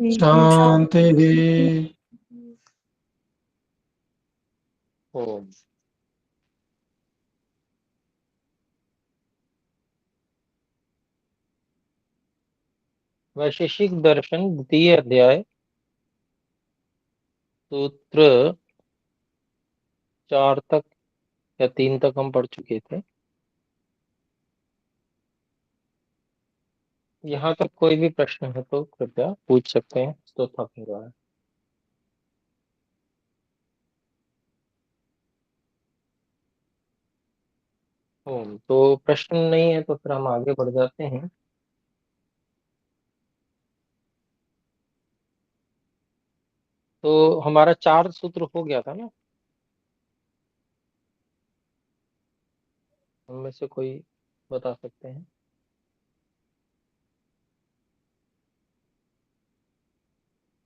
शांति। ओम। वैशेषिक दर्शन द्वितीय अध्याय सूत्र 4 तक या 3 तक हम पढ़ चुके थे। यहाँ तक कोई भी प्रश्न है तो कृपया पूछ सकते हैं स्तोत्रपाठक द्वारा। ओम। तो प्रश्न नहीं है तो फिर हम आगे बढ़ जाते हैं। तो हमारा 4 सूत्र हो गया था ना। उनमें से कोई बता सकते हैं?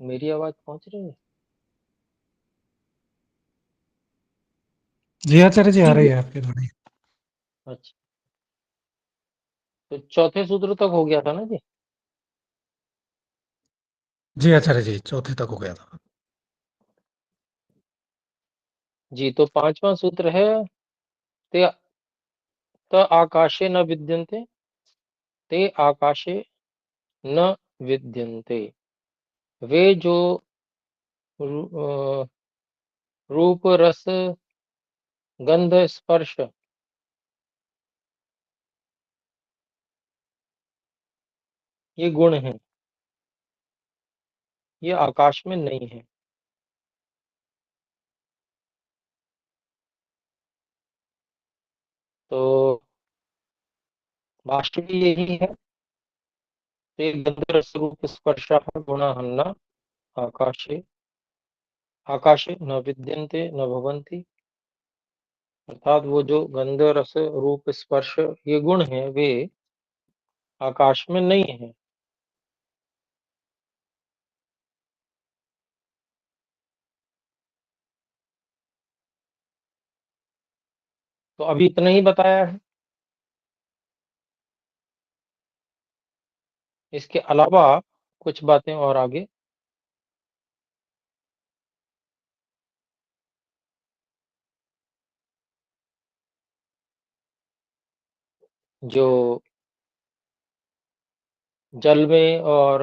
मेरी आवाज पहुंच रही है? जी आचार्य जी, आ रही है आपकी ध्वनि। अच्छा, तो चौथे सूत्र तक हो गया था ना जी। जी आचार्य जी, चौथे तक हो गया था। जी, तो 5वां सूत्र है ते त आकाशे न विद्यन्ते, ते आकाशे न विद्यन्ते। वे जो रूप रस गंध स्पर्श ये गुण हैं, ये आकाश में नहीं है। तो भाष्य भी यही है। ते गंध रस रूप स्पर्श गुणा न आकाशे आकाशे न विद्यन्ते न भवन्ति। अर्थात वो जो गंध रस रूप स्पर्श ये गुण हैं वे आकाश में नहीं है। तो अभी इतना ही बताया है। इसके अलावा कुछ बातें और आगे जो जल में और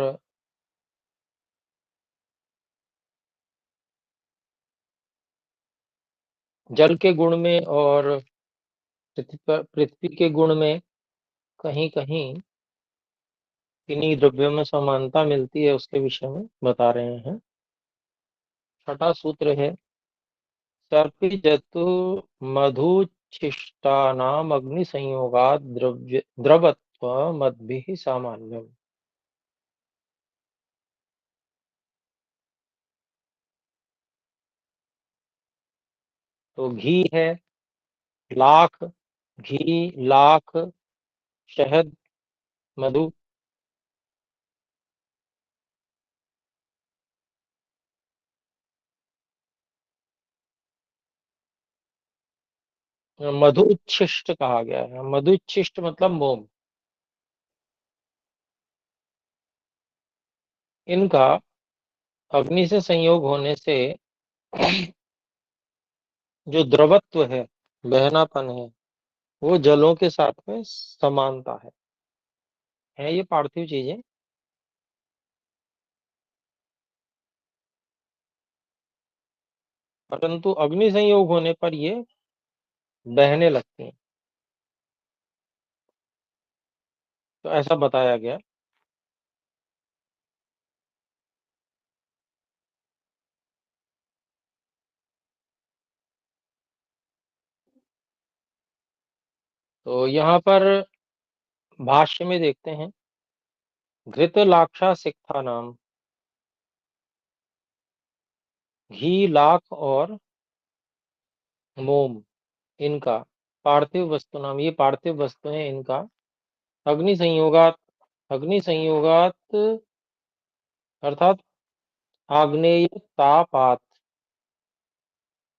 जल के गुण में और पृथ्वी के गुण में कहीं कहीं किन्हीं द्रव्यों में समानता मिलती है, उसके विषय में बता रहे हैं। छठा सूत्र है सर्पिजतु मधुच्छिष्टानाम अग्नि संयोगात द्रवत्व मद्भिः सामान्यम। तो घी है, लाख, घी, लाख, शहद, मधु। मधु उच्छिष्ट कहा गया है। मधु उच्छिष्ट मतलब मोम। इनका अग्नि से संयोग होने से जो द्रवत्व है, बहनापन है, वो जलों के साथ में समानता है ये पार्थिव चीजें। परंतु अग्नि संयोग होने पर ये बहने लगती हैं। तो ऐसा बताया गया। तो यहाँ पर भाष्य में देखते हैं घृत लाक्षा सिक्था नाम, घी, लाख और मोम, इनका पार्थिव वस्तु नाम, ये पार्थिव वस्तु है, इनका अग्नि संयोगात, अग्नि संयोगात अर्थात आग्नेय तापात,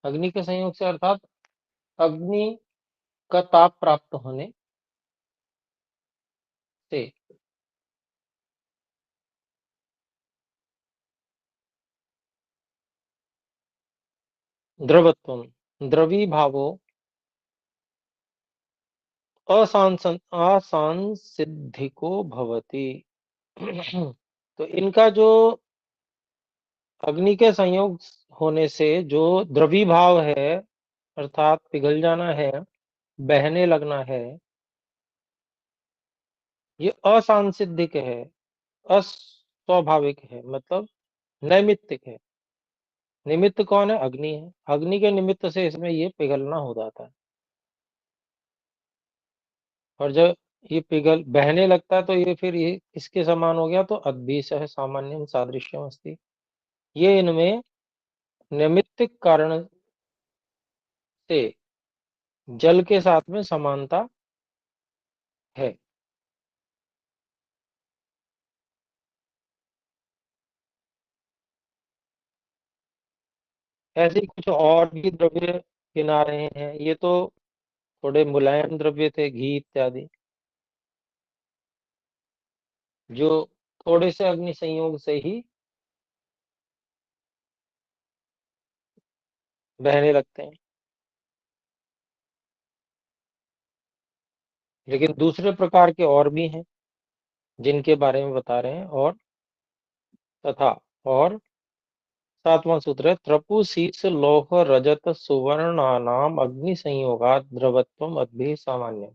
अग्नि के संयोग से अर्थात अग्नि का ताप प्राप्त होने से द्रवत्वम, द्रवी भावो असांसिद्धिको भवति। तो इनका जो अग्नि के संयोग होने से जो द्रवी भाव है, अर्थात पिघल जाना है, बहने लगना है, ये असांसिधिक है, अस्वाभाविक है, मतलब नैमित्तिक है। निमित्त कौन है? अग्नि है। अग्नि के निमित्त से इसमें ये पिघलना हो जाता है। और जब ये पिघल बहने लगता है तो ये फिर ये इसके समान हो गया, तो अद्भिसः सामान्यम सादृश्यम अस्ति। ये इनमें निमित्तिक कारण से जल के साथ में समानता है। ऐसे ही कुछ और भी द्रव्य गिना रहे हैं। ये तो थोड़े मुलायम द्रव्य थे, घी इत्यादि, जो थोड़े से अग्नि संयोग से ही बहने लगते हैं। लेकिन दूसरे प्रकार के और भी हैं जिनके बारे में बता रहे हैं। और तथा और सातवां सूत्र है, त्रपु शीर्ष लौह रजत सुवर्णानाम अग्नि संयोगात द्रवत्वम अद्भि सामान्य।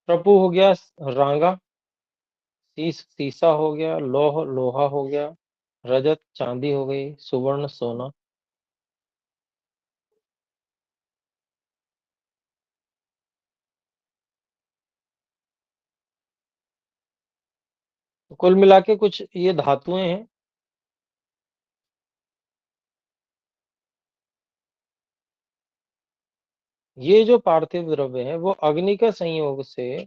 त्रपु हो गया रांगा, शीश शीशा हो गया, लौह लोहा हो गया, रजत चांदी हो गई, सुवर्ण सोना। तो कुल मिला के कुछ ये धातुएं हैं। ये जो पार्थिव द्रव्य है वो अग्नि के संयोग से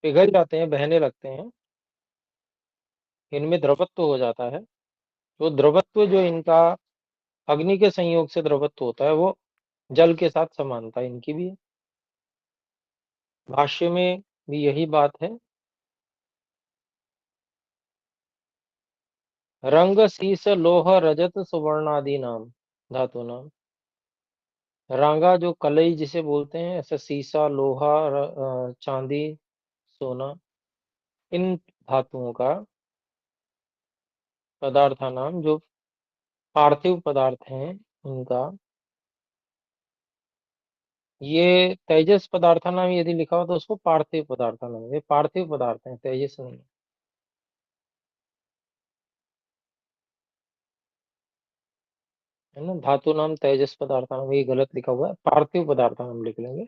पिघल जाते हैं, बहने लगते हैं, इनमें द्रवत्व हो जाता है। तो द्रवत्व जो इनका अग्नि के संयोग से द्रवत्व होता है, वो जल के साथ समानता इनकी भी है। भाष्य में भी यही बात है। रंग शीस लोह रजत सुवर्णादि नाम धातु नाम। रांगा जो कलई जिसे बोलते हैं, ऐसे शीशा लोहा चांदी सोना, इन धातुओं का पदार्थ नाम जो पार्थिव पदार्थ हैं इनका, ये तेजस पदार्थ नाम यदि लिखा हो तो उसको पार्थिव पदार्थ नाम, ये पार्थिव पदार्थ है, तेजस नहीं है। है ना, धातु नाम तेजस पदार्थ नाम, ये गलत लिखा हुआ है, पार्थिव पदार्थ नाम लिख लेंगे।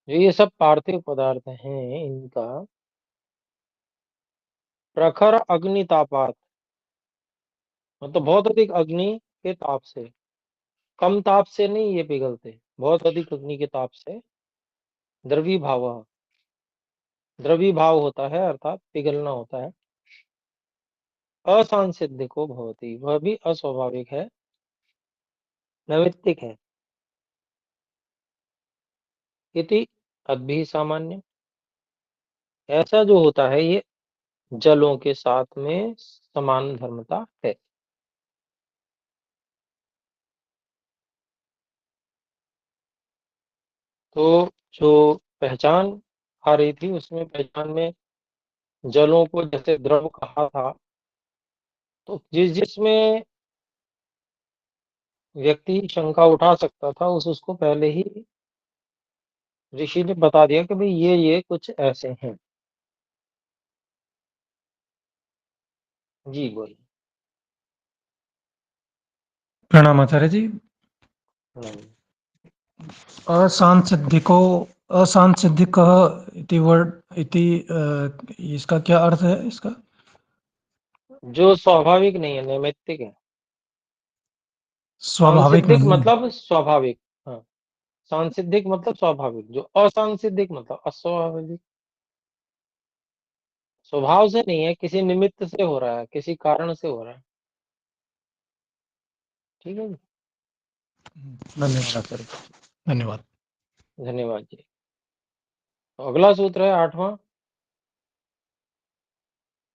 जो ये सब पार्थिव पदार्थ हैं इनका प्रखर अग्नितापात, मतलब बहुत अधिक अग्नि के ताप से, कम ताप से नहीं ये पिघलते, बहुत अधिक अग्नि के ताप से द्रवी भाव, द्रवी भाव होता है अर्थात पिघलना होता है। असांसिधिको भवति, वह भी अस्वाभाविक है, नैमित्तिक है। इति अद्भि सामान्य, ऐसा जो होता है ये जलों के साथ में समान धर्मता है। तो जो पहचान आ रही थी उसमें पहचान में जलों को जैसे द्रव कहा था, तो जिसमें व्यक्ति शंका उठा सकता था उसको पहले ही ऋषि ने बता दिया कि भाई ये कुछ ऐसे हैं। जी बोलिए। प्रणाम आचार्य जी। नहीं। असंसिद्धिको असंसिद्धिकः इति वर्ड इति इसका क्या अर्थ है इसका? जो स्वाभाविक नहीं है, नैमित्तिक है। स्वाभाविक सांसिधिक नहीं है। मतलब स्वाभाविक। हाँ, सांसिधिक मतलब स्वाभाविक, जो असांसिधिक मतलब अस्वाभाविक, स्वभाव से नहीं है, किसी निमित्त से हो रहा है, किसी कारण से हो रहा है। ठीक है जी। धन्यवाद आचार्य। धन्यवाद। धन्यवाद जी। तो अगला सूत्र है 8वां।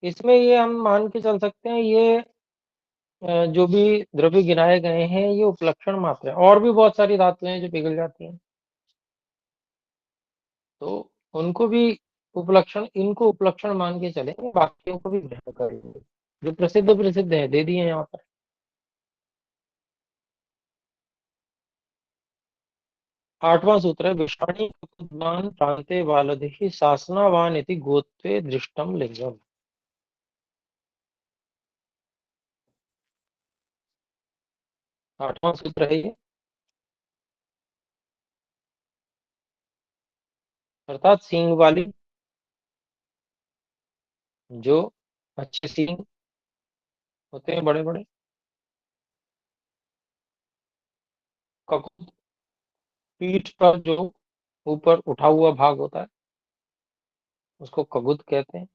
इसमें ये हम मान के चल सकते हैं, ये जो भी द्रव्य गिनाए गए हैं ये उपलक्षण मात्र है, और भी बहुत सारी धातुएं हैं जो पिघल जाती हैं, तो उनको भी इनको उपलक्षण मान के चलेंगे, बाकियों को भी ग्रहण करेंगे। जो प्रसिद्ध प्रसिद्ध है दे दिए यहाँ पर। 8वां सूत्र है, विषाणी कुकुद्वान प्रान्ते बालधिः शासनावान इति गोत्वे दृष्टम लिंगम। 8वां सूत्र है ये, अर्थात सींग वाली, जो अच्छे सींग होते हैं बड़े बड़े, ककुत, पीठ पर जो ऊपर उठा हुआ भाग होता है उसको कगुत कहते हैं।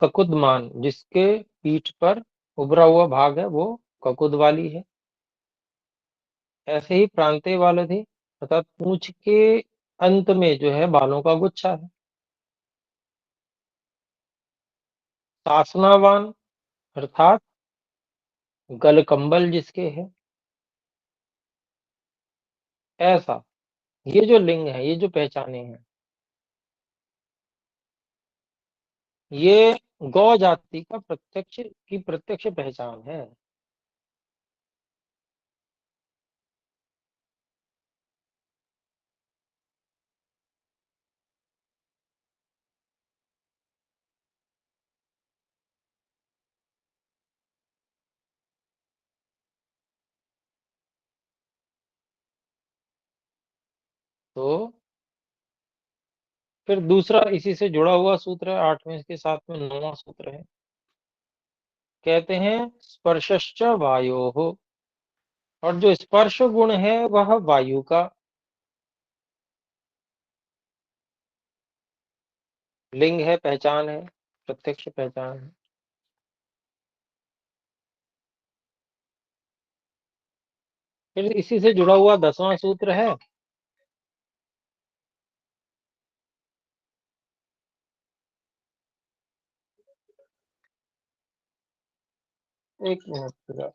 ककुदमान, जिसके पीठ पर उभरा हुआ भाग है वो ककुद वाली है। ऐसे ही प्रांतीय बालधि, अर्थात पूंछ के अंत में जो है बालों का गुच्छा है। सासनावान, अर्थात गलकंबल जिसके है। ऐसा, ये जो लिंग है, ये जो पहचाने हैं, ये गौ जाति का प्रत्यक्ष पहचान है। तो फिर दूसरा इसी से जुड़ा हुआ सूत्र है 8वें के साथ में 9वां सूत्र है। कहते हैं स्पर्शश्च वायोः, और जो स्पर्श गुण है वह वायु का लिंग है, पहचान है, प्रत्यक्ष पहचान है। फिर इसी से जुड़ा हुआ 10वां सूत्र है, एक मिनट पूरा।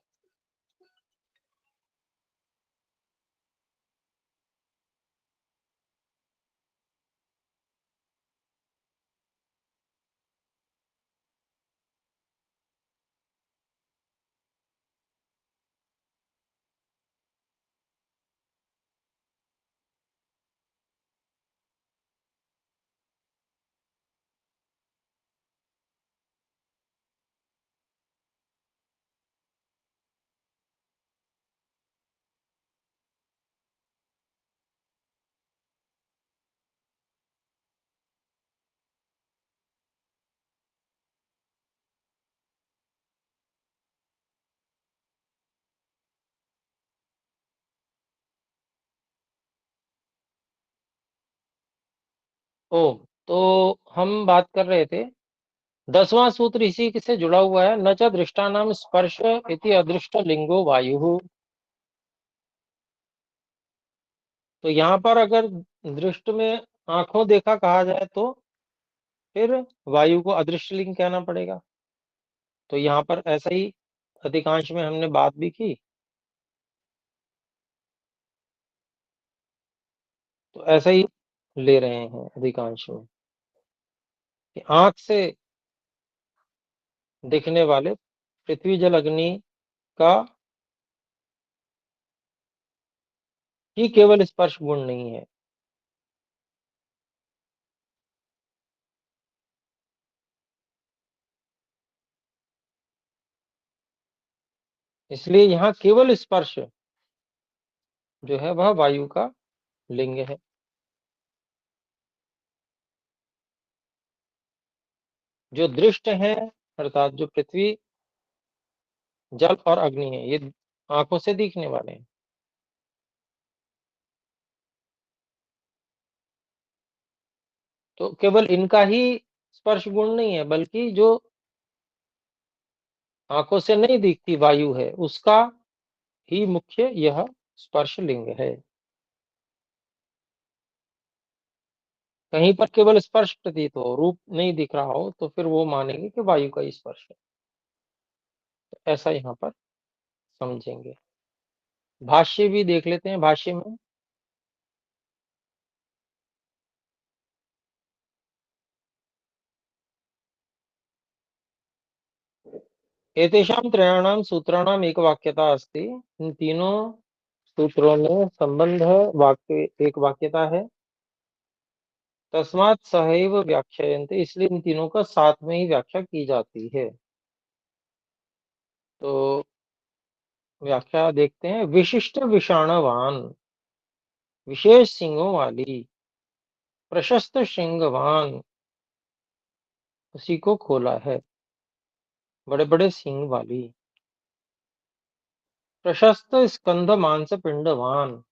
ओ, तो हम बात कर रहे थे, 10वां सूत्र इसी से जुड़ा हुआ है, न च दृष्टानाम स्पर्श इति अदृष्ट लिंगो वायु। तो यहाँ पर अगर दृष्ट में आंखों देखा कहा जाए तो फिर वायु को अदृश्य लिंग कहना पड़ेगा। तो यहाँ पर ऐसा ही अधिकांश में हमने बात भी की। तो ऐसा ही ले रहे हैं अधिकांश में कि आंख से दिखने वाले पृथ्वी जल अग्नि का ही केवल स्पर्श गुण नहीं है। इसलिए यहाँ केवल स्पर्श जो है वह वायु का लिंग है। जो दृष्ट है, अर्थात जो पृथ्वी जल और अग्नि है, ये आंखों से दिखने वाले हैं। तो केवल इनका ही स्पर्श गुण नहीं है, बल्कि जो आंखों से नहीं दिखती वायु है उसका ही मुख्य यह स्पर्श लिंग है। कहीं पर केवल स्पर्श प्रतीत हो, रूप नहीं दिख रहा हो, तो फिर वो मानेंगे कि वायु का ही स्पर्श है। तो ऐसा यहाँ पर समझेंगे। भाष्य भी देख लेते हैं। भाष्य में एतेषां त्रयाणां सूत्राणाम एक वाक्यता अस्ति। इन तीनों सूत्रों में संबंध वाक्य एक वाक्यता है। तस्मात् सहैव व्याख्यायन्ते, इसलिए इन तीनों का साथ में ही व्याख्या की जाती है। तो व्याख्या देखते हैं। विशिष्ट विषाणवान, विशेष सिंगों वाली, प्रशस्त श्रृंगवान, उसी को खोला है, बड़े बड़े सिंग वाली। प्रशस्त स्कंध मांस पिंडवान,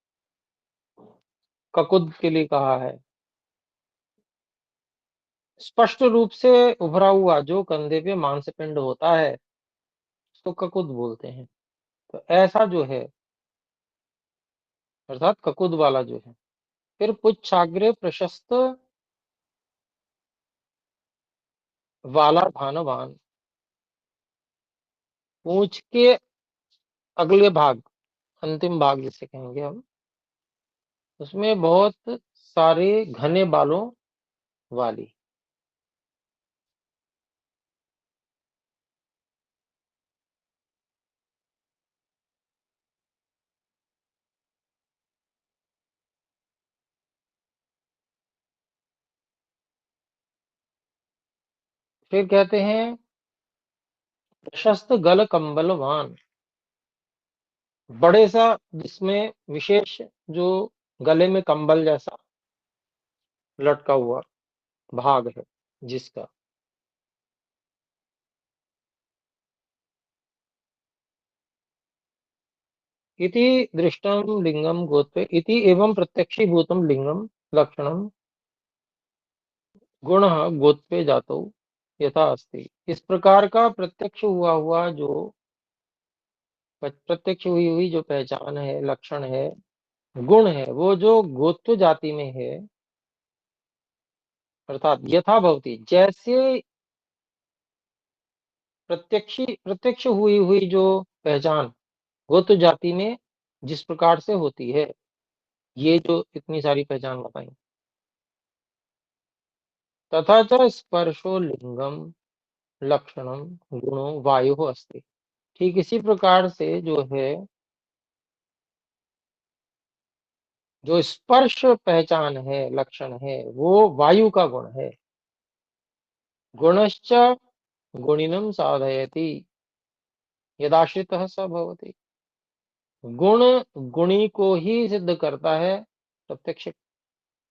ककुद के लिए कहा है। स्पष्ट रूप से उभरा हुआ जो कंधे पे मांस पिंड होता है उसको ककुद बोलते हैं। तो ऐसा जो है, अर्थात ककुद वाला जो है। फिर पुच्छाग्रे प्रशस्त वाला भानवान, पूंछ के अगले भाग, अंतिम भाग जिसे कहेंगे हम, उसमें बहुत सारे घने बालों वाली। फिर कहते हैं प्रशस्त गल कंबलवान, बड़े सा जिसमें विशेष जो गले में कंबल जैसा लटका हुआ भाग है जिसका। इति दृष्टं लिंगम गोत्रे, इति एवं प्रत्यक्षीभूतम लिंगम लक्षणम गुण गोत्रे जातो यथा अस्ति। इस प्रकार का प्रत्यक्ष हुआ हुआ जो प्रत्यक्ष हुई हुई जो पहचान है, लक्षण है, गुण है, वो जो गोत्र जाति में है, अर्थात यथा भवति, जैसे प्रत्यक्ष हुई हुई जो पहचान गोत्र जाति में जिस प्रकार से होती है, ये जो इतनी सारी पहचान बताई। तथा च स्पर्शो लिंगम लक्षणम गुणो वायु अस्ति। ठीक इसी प्रकार से जो है, जो स्पर्श पहचान है, लक्षण है, वो वायु का गुण है। गुणश्च गुणिनम साधयति यदाश्रितः स भवति। गुण गुणी को ही सिद्ध करता है, प्रत्यक्ष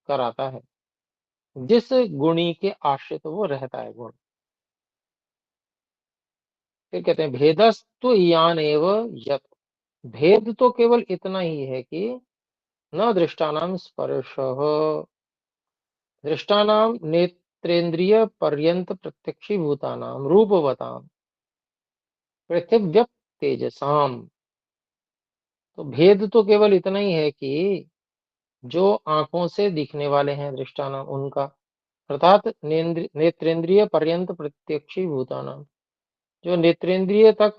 कराता है, जिस गुणी के आश्रित वो रहता है गुण। फिर कहते हैं भेदस्तु यान एव यत, भेद तो केवल इतना ही है कि न दृष्टानाम स्पर्श, दृष्टानाम नेत्रेंद्रिय पर्यंत प्रत्यक्षीभूतानाम रूपवताम पृथिव्यप तेजसाम। तो भेद तो केवल इतना ही है कि जो आंखों से दिखने वाले हैं दृष्टानाम उनका, अर्थात नेत्रेंद्रिय पर्यंत प्रत्यक्षीभूतानाम, जो नेत्रेंद्रिय तक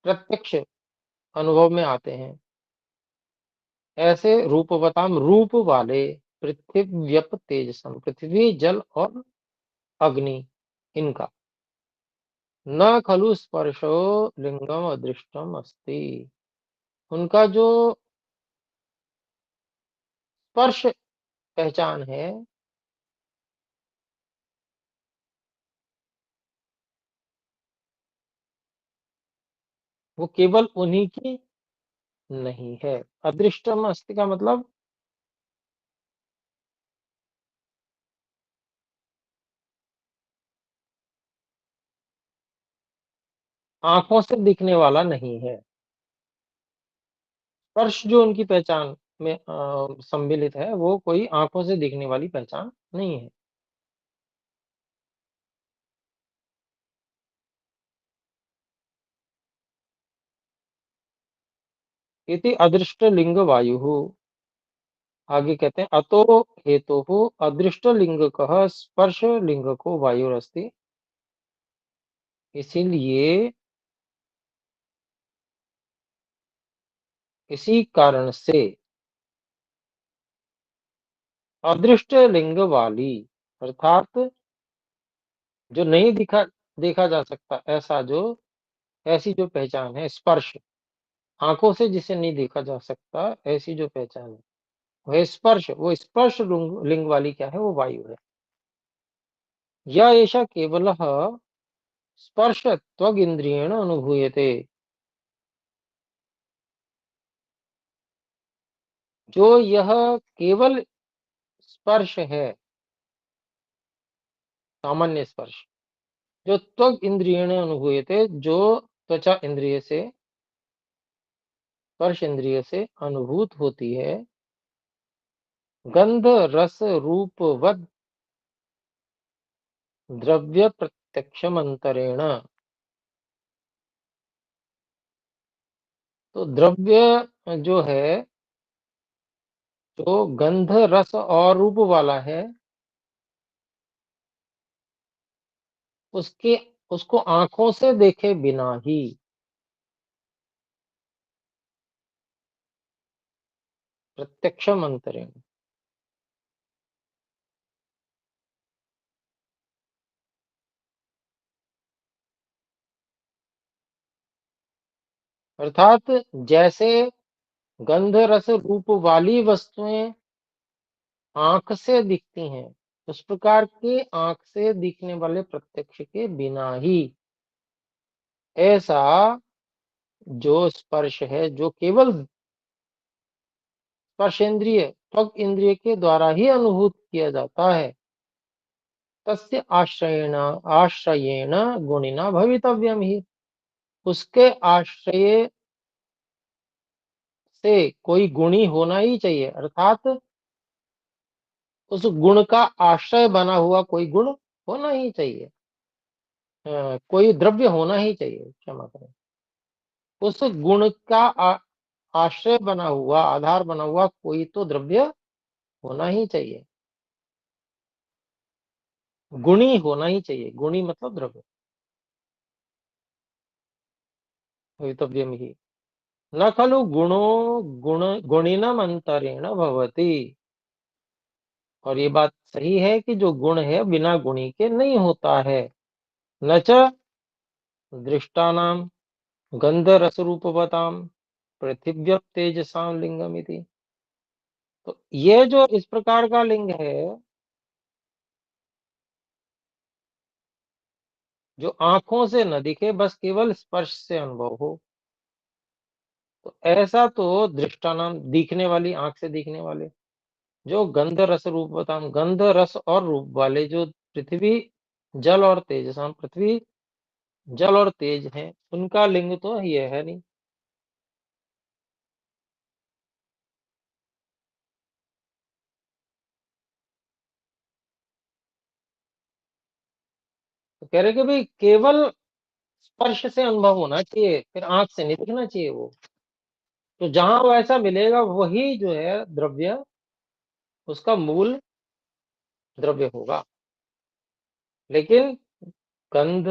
प्रत्यक्ष अनुभव में आते हैं, ऐसे रूपवताम रूप वाले पृथिव्यप तेजसम, पृथ्वी जल और अग्नि, इनका। न खलु स्पर्शो लिंगम अदृष्टम अस्ति, उनका जो स्पर्श पहचान है वो केवल उन्हीं की नहीं है। अदृष्टम अस्ति का मतलब आंखों से दिखने वाला नहीं है। स्पर्श जो उनकी पहचान में सम्मिलित है, वो कोई आंखों से दिखने वाली पहचान नहीं है। इति अदृष्ट लिंग वायु, आगे कहते हैं अतो हेतु अदृष्ट लिंग कह स्पर्श लिंग को वायुरस्ति। इसीलिए इसी कारण से अदृष्ट लिंग वाली अर्थात जो नहीं दिखा देखा जा सकता ऐसा जो ऐसी जो पहचान है स्पर्श, आंखों से जिसे नहीं देखा जा सकता ऐसी जो पहचान है वह स्पर्श, वो स्पर्श लिंग लिंग वाली क्या है, वो वायु है। या ऐसा केवल स्पर्श त्वगिंद्रियेण अनुभूयते। जो यह केवल स्पर्श है, सामान्य स्पर्श, जो त्वग इंद्रियेण अनुभूयते, जो त्वचा इंद्रिय से, स्पर्श इंद्रिय से अनुभूत होती है, गंध रस रूपवद द्रव्य प्रत्यक्षमंतरेण। तो द्रव्य जो है, जो गंध रस और रूप वाला है, उसके उसको आंखों से देखे बिना ही प्रत्यक्षमंतरेण, अर्थात जैसे गंध रस रूप वाली वस्तुएं आंख से दिखती हैं, उस प्रकार के आंख से दिखने वाले प्रत्यक्ष के बिना ही ऐसा जो स्पर्श है, जो केवल स्पर्शेंद्रिय त्वक इंद्रिय के द्वारा ही अनुभूत किया जाता है, तस्य आश्रयेण आश्रयेण गुणिना भवितव्यम ही। उसके आश्रय से कोई गुणी होना ही चाहिए, अर्थात उस गुण का आश्रय बना हुआ कोई गुण होना ही चाहिए। कोई द्रव्य होना ही चाहिए, क्षमा करें। उस गुण का आश्रय बना हुआ, आधार बना हुआ कोई तो द्रव्य होना ही चाहिए, गुणी होना ही चाहिए। गुणी मतलब द्रव्य, भवितव्यम ही। न खलु गुणो गुण गुणिनम अंतरेण भवति। और ये बात सही है कि जो गुण है बिना गुणी के नहीं होता है। न च दृष्टानाम गंध रस रूपवताम पृथिव्य तेजसाम लिंगम इति। तो ये जो इस प्रकार का लिंग है, जो आंखों से न दिखे, बस केवल स्पर्श से अनुभव हो, तो ऐसा तो दृष्टानाम दिखने वाली, आंख से दिखने वाले, जो गंध रस रूप बताम, गंध रस और रूप वाले जो पृथ्वी जल और तेज, पृथ्वी जल और तेज हैं, उनका लिंग तो ये है नहीं। तो कह रहे कि भाई केवल स्पर्श से अनुभव होना चाहिए, फिर आंख से नहीं दिखना चाहिए वो। तो जहां वो ऐसा मिलेगा वही जो है द्रव्य, उसका मूल द्रव्य होगा। लेकिन गंध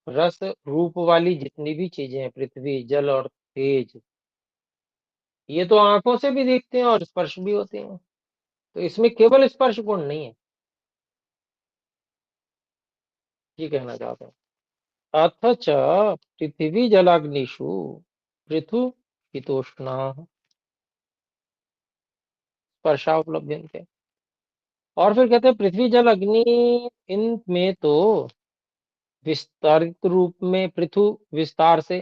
रस रूप वाली जितनी भी चीजें हैं, पृथ्वी जल और तेज, ये तो आंखों से भी दिखते हैं और स्पर्श भी होते हैं। तो इसमें केवल स्पर्श गुण नहीं है, ये कहना चाहते हैं। अथ च पृथ्वी जलाग्निषु पृथु शीतोष्णा स्पर्शा उपलभ्यन्ते। और फिर कहते हैं पृथ्वी जल अग्नि, इन में तो विस्तारित रूप में पृथु विस्तार से,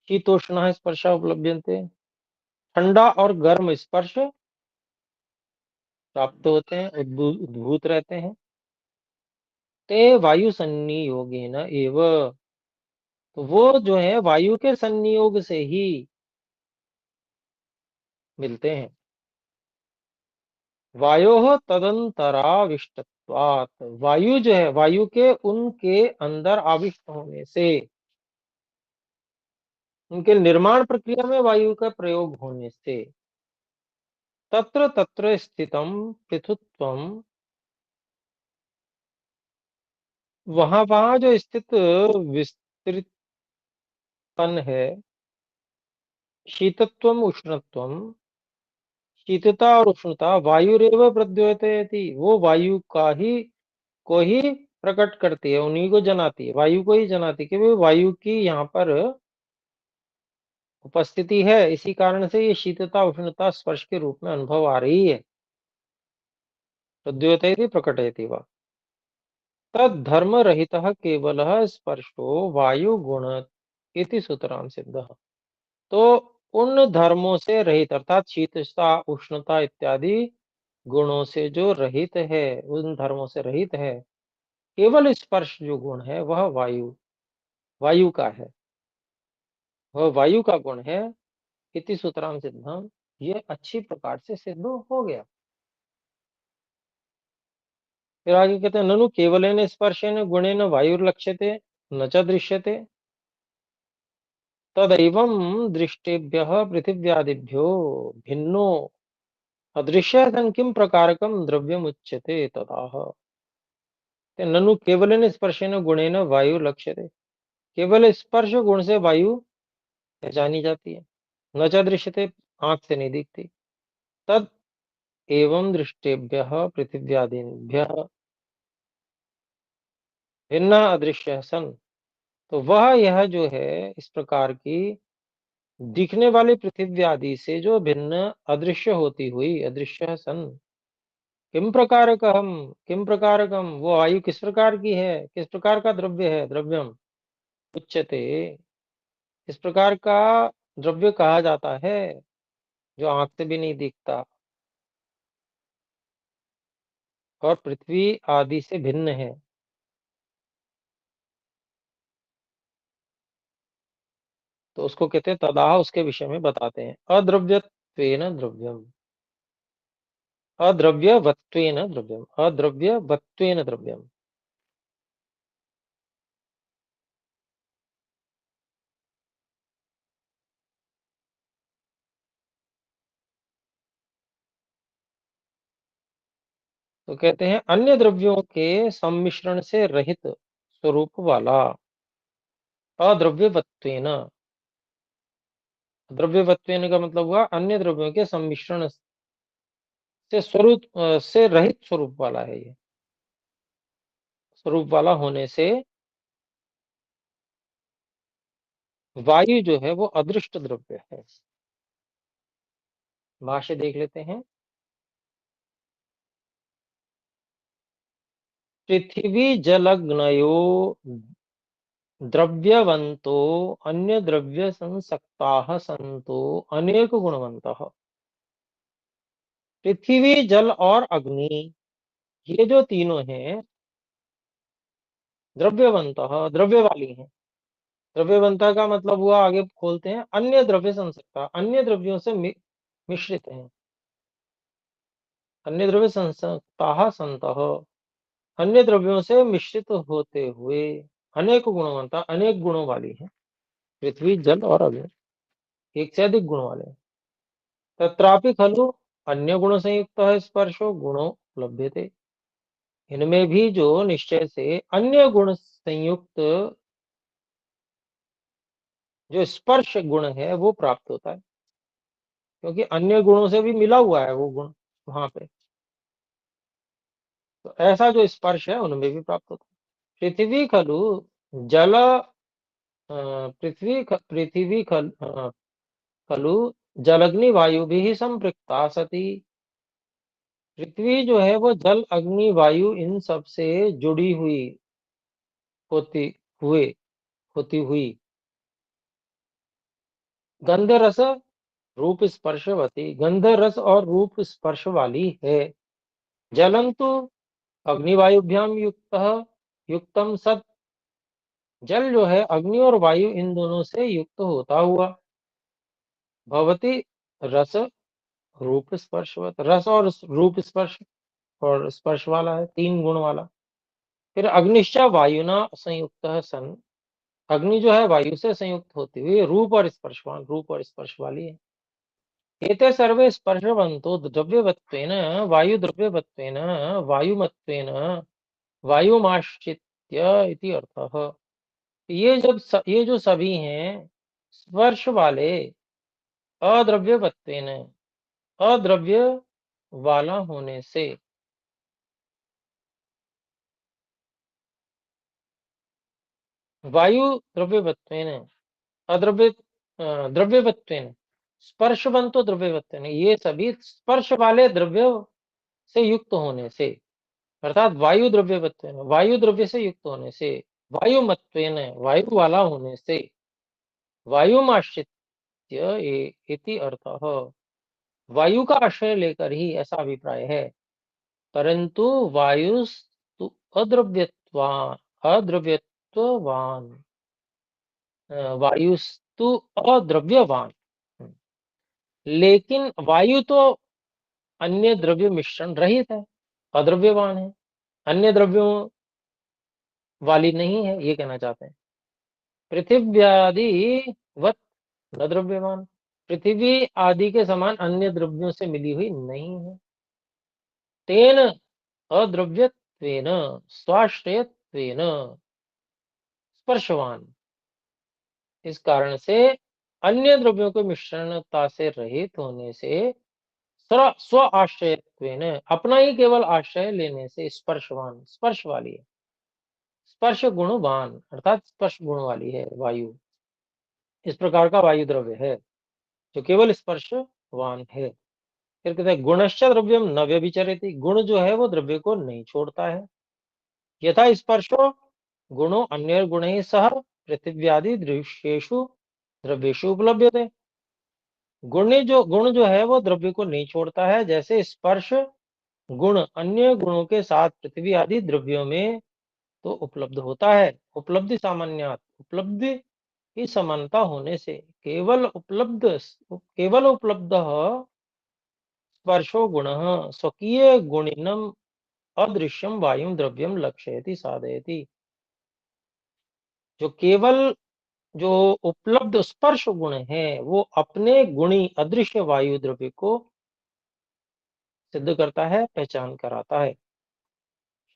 शीतोष्णा स्पर्शा उपलभ्यन्ते ठंडा और गर्म स्पर्श प्राप्त होते हैं, उद्भूत रहते हैं। ते वायु संनियोगेन एव, तो वो जो है वायु के संनियोग से ही मिलते हैं। वायो तदंतराविष्टत्वात्, वायु जो है, वायु के उनके अंदर आविष्ट होने से, उनके निर्माण प्रक्रिया में वायु का प्रयोग होने से, तत्र तत्र स्थितम पृथुत्वम, वहां वहां जो स्थित विस्तृतपन है, शीतत्वम उष्णत्वम, शीतता और उष्णता वायुरेव प्रद्योतयति, वो वायु का ही को ही प्रकट करती है, उन्हीं को जनाती है, वायु को ही जनाती है कि वो वायु की यहाँ पर उपस्थिति है, इसी कारण से ये शीतता उष्णता स्पर्श के रूप में अनुभव आ रही है। प्रद्योतयति प्रकटयति वा तद्धर्म रहितः केवलः स्पर्शो वायु गुण इति सूत्रांत सिद्धः। तो उन धर्मों से रहित अर्थात शीतता उष्णता इत्यादि गुणों से जो रहित है, उन धर्मों से रहित है, केवल स्पर्श जो गुण है वह वायु वायु का है, वह वायु का गुण है। इति सूत्रांत सिद्धम, ये अच्छी प्रकार से सिद्ध हो गया। फिर आगे कहते हैं ननु केवलेन स्पर्शेन गुणेन वायुर्लक्ष्यते न च दृश्यते, तदैवं दृष्टेभ्यः पृथिव्यादिभ्यो भिन्नो अदृश्य सन किम प्रकारकम द्रव्यमुच्यते तदाह। ननु केवलेन स्पर्शेन गुणेन वायु लक्ष्यते, केवल स्पर्श गुण से वायु पहचानी जाती है, न च दृश्यते, आंख से नहीं दिखती। तद एवं दृष्टेभ्यः पृथिव्यादिभ्यः भिन्न अदृश्य सन, तो वह यह जो है इस प्रकार की दिखने वाली पृथ्वी आदि से जो भिन्न अदृश्य होती हुई, अदृश्य सन, किम प्रकारकम, वो आयु किस प्रकार की है, किस प्रकार का द्रव्य है, द्रव्यम उच्यते, इस प्रकार का द्रव्य कहा जाता है जो आंख से भी नहीं दिखता और पृथ्वी आदि से भिन्न है। तो उसको कहते हैं तदाह, उसके विषय में बताते हैं अद्रव्यत्वेन द्रव्यम, अद्रव्यवत्वेन द्रव्यम, अद्रव्यवत्वेन द्रव्यम। तो कहते हैं अन्य द्रव्यों के सम्मिश्रण से रहित स्वरूप वाला, अद्रव्यवत्वेन, द्रव्यवत्वेन का मतलब हुआ अन्य द्रव्यों के सम्मिश्रण से स्वरूप से रहित स्वरूप वाला है, ये स्वरूप वाला होने से वायु जो है वो अदृष्ट द्रव्य है। भाष्य देख लेते हैं। पृथ्वी जलग्नयो द्रव्यवंतो अन्य द्रव्य संसक्ताः सन्तो अनेक गुणवंतः। पृथ्वी जल और अग्नि, ये जो तीनों हैं द्रव्यवंतः, द्रव्य वाली हैं। द्रव्यवंता का मतलब हुआ, आगे खोलते हैं, अन्य द्रव्य संसक्ता, अन्य द्रव्यों से मिश्रित हैं, अन्य द्रव्य संसक्ताः सन्तः, अन्य द्रव्यों से मिश्रित होते हुए, अनेक गुणवंता, अनेक गुणों वाली है पृथ्वी जल और अग्नि, एक से अधिक गुणों वाले हैं। तत्रापि खलु अन्य गुण संयुक्त स्पर्शो गुणो लभ्यते, इनमें भी जो निश्चय से अन्य गुण संयुक्त जो स्पर्श गुण है वो प्राप्त होता है, क्योंकि अन्य गुणों से भी मिला हुआ है वो गुण वहां पे, तो ऐसा जो स्पर्श है उनमें भी प्राप्त होता है। पृथ्वी खलु जल खलु जलग्नि वायु भी संपृक्ता सती, पृथ्वी जो है वो जल अग्नि वायु इन सब से जुड़ी हुई होती हुए होती हुई गंध रस रूप स्पर्शवती, गंध रस और रूप स्पर्श वाली है। जलम तो अग्निवायुभ्याम युक्तम सत, जल जो है अग्नि और वायु इन दोनों से युक्त होता हुआ, भवती रस रूप स्पर्शवत, रस और रूप स्पर्श और स्पर्श वाला है, तीन गुण वाला। फिर अग्निश्च वायुना संयुक्त सन, अग्नि जो है वायु से संयुक्त होती हुई रूप और स्पर्शवान, रूप और स्पर्श वाली है। एते सर्वे स्पर्शवन्तो द्रव्यवत्वेन वायुद्रव्यवत्वेन वायुमत्वेन वायुमाश्रित्य इति अर्थः। ये जो सभी हैं स्पर्श वाले अद्रव्यवत्वेन, अद्रव्य वाला होने से, वायु द्रव्यवत्वेन अद्रव्य द्रव्यवत्वेन स्पर्शवंतो द्रव्यवत्वेन, ये सभी स्पर्श वाले द्रव्य से युक्त होने से, अर्थात वायु द्रव्यवत्वेन वायु द्रव्य से युक्त होने से, वायुमत्वेन वायु वाला होने से, वायुमाश्रित्य इति अर्थः, वायु का आश्रय लेकर ही, ऐसा अभिप्राय है। परंतु वायुस्तु अद्रव्यत्वान अद्रव्यत्वान वायुस्तु अद्रव्यवान, लेकिन वायु तो अन्य द्रव्य मिश्रण रहित है, अद्रव्यवान है, अन्य द्रव्यों वाली नहीं है, ये कहना चाहते हैं। पृथिव्यादि वत न द्रव्यवान, पृथ्वी आदि के समान अन्य द्रव्यों से मिली हुई नहीं है। तेन अद्रव्यत्वेन स्वाश्रयत्वेन स्पर्शवान, इस कारण से अन्य द्रव्यों के मिश्रणता से रहित होने से, स्व आश्रयत्वेन अपना ही केवल आश्रय लेने से, स्पर्शवान स्पर्श वाली है, स्पर्श गुणवान अर्थात स्पर्श गुण वाली है वायु, इस प्रकार का वायु द्रव्य है जो केवल स्पर्शवान है। फिर कहते हैं गुणश्च द्रव्यम न व्यभिचरति, गुण जो है वो द्रव्य को नहीं छोड़ता है। यथा स्पर्शो गुणो अन्य गुणैः सह पृथिव्यादि दृश्येषु द्रव्येषु उपलभ्यते, गुण जो है वो द्रव्य को नहीं छोड़ता है, जैसे स्पर्श गुण अन्य गुणों के साथ पृथ्वी आदि द्रव्यों में तो उपलब्ध होता है। उपलब्धि सामान्यात, उपलब्धि की समानता होने से, केवल उपलब्ध स्पर्शो गुण स्वकीय गुणिनम अदृश्यम वायु द्रव्यम लक्ष्यति साधयति, जो केवल जो उपलब्ध स्पर्श गुण है वो अपने गुणी अदृश्य वायु द्रव्य को सिद्ध करता है, पहचान कराता है।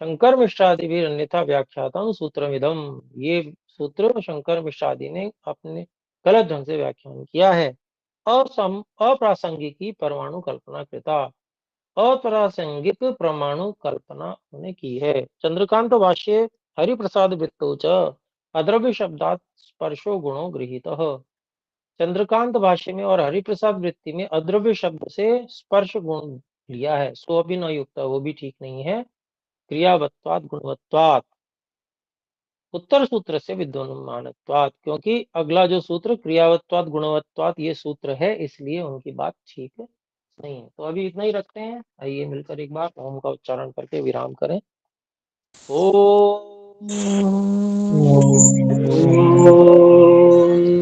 शंकर मिश्रादि भी अन्यथा व्याख्यातम सूत्रमिदम, ये सूत्र शंकर मिश्रादि ने अपने गलत ढंग से व्याख्यान किया है। अप्रासंगिकी परमाणु कल्पना कृता, अप्रासंगिक परमाणु कल्पना उन्होंने की है। चंद्रकांत भाष्ये हरिप्रसाद वृत्तो च अद्रव्य शब्दात स्पर्शो गुणो गृहीतः, चंद्रकांत भाष्य में और हरिप्रसाद वृत्ति में अद्रव्य शब्द से स्पर्श गुण लिया है, सो भी न युक्त, वो भी ठीक नहीं है। क्रियावत्वात् गुणवत्वात्, उत्तर सूत्र से विद्वानत्वात्, क्योंकि अगला जो सूत्र क्रियावत्वात् गुणवत्वात् ये सूत्र है, इसलिए उनकी बात ठीक नहीं है। तो अभी इतना ही रखते हैं, आइए मिलकर एक बार ओम का उच्चारण करके विराम करें। ओम।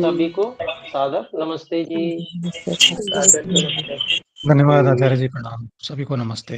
सभी को सादर नमस्ते जी। धन्यवाद आचार्य जी, प्रणाम, सभी को नमस्ते।